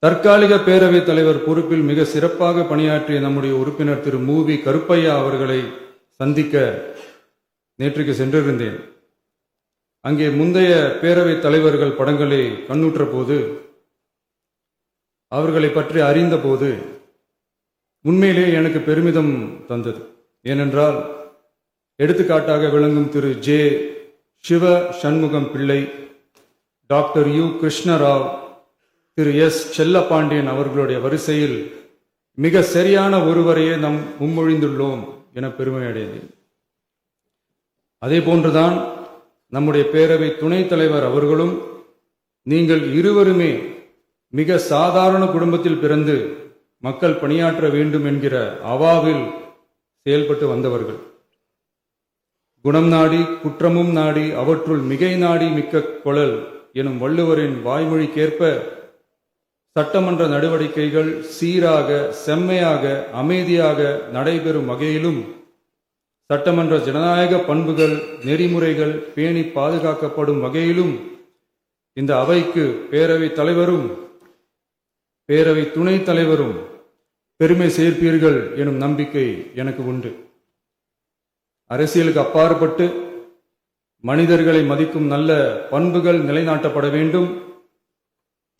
தற்காலிக பேரவைத் தலைவர் பொறுப்பில் மிக சிறப்பாக பணியாற்றிய நம்முடைய உறுப்பினர் திரு மூவி கருப்பையா அவர்களை சந்திக்க நேற்றுக்கு சென்றிருந்தேன். அங்கே முந்தைய பேரவைத் தலைவர்கள் படங்களை கண்ணுற்ற போது, அவர்களை பற்றி அறிந்த போது உண்மையிலே எனக்கு பெருமிதம் தந்தது. ஏனென்றால் எடுத்துக்காட்டாக விளங்கும் திரு ஜே சிவ சண்முகம் பிள்ளை, டாக்டர் யு கிருஷ்ணராவ், திரு எஸ் செல்லப்பாண்டியன் அவர்களுடைய வரிசையில் மிக சரியான ஒருவரையே நாம் முன்மொழிந்துள்ளோம் என பெருமை அடைந்தேன். அதே போன்றுதான் நம்முடைய பேரவை துணைத் தலைவர் அவர்களும் நீங்கள் இருவருமே மிக சாதாரண குடும்பத்தில் பிறந்து மக்கள் பணியாற்ற வேண்டும் என்கிற அவாவில் செயல்பட்டு வந்தவர்கள். குணம் நாடி குற்றமும் நாடி அவற்றுள் மிகை நாடி மிக்க கொளல் எனும் வள்ளுவரின் வாய்மொழிக்கேற்ப சட்டமன்ற நடவடிக்கைகள் சீராக செம்மையாக அமைதியாக நடைபெறும் வகையிலும் சட்டமன்ற ஜனநாயக பண்புகள் நெறிமுறைகள் பேணி பாதுகாக்கப்படும் வகையிலும் இந்த அவைக்கு பேரவைத் தலைவரும் பேரவை துணைத் தலைவரும் பெருமை சேர்ப்பீர்கள் எனும் நம்பிக்கை எனக்கு உண்டு. அரசியலுக்கு அப்பாற்பட்டு மனிதர்களை மதிக்கும் நல்ல பண்புகள் நிலைநாட்டப்பட வேண்டும்.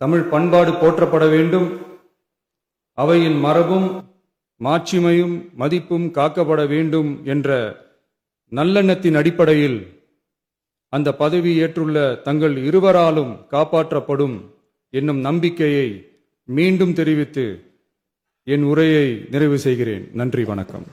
தமிழ் பண்பாடு போற்றப்பட வேண்டும். அவையின் மரபும் மாட்சிமையும் மதிப்பும் காக்கப்பட வேண்டும் என்ற நல்லெண்ணத்தின் அடிப்படையில் அந்த பதவி ஏற்றுள்ள தங்கள் இருவராலும் காப்பாற்றப்படும் என்னும் நம்பிக்கையை மீண்டும் தெரிவித்து என் உரையை நிறைவு செய்கிறேன். நன்றி, வணக்கம்.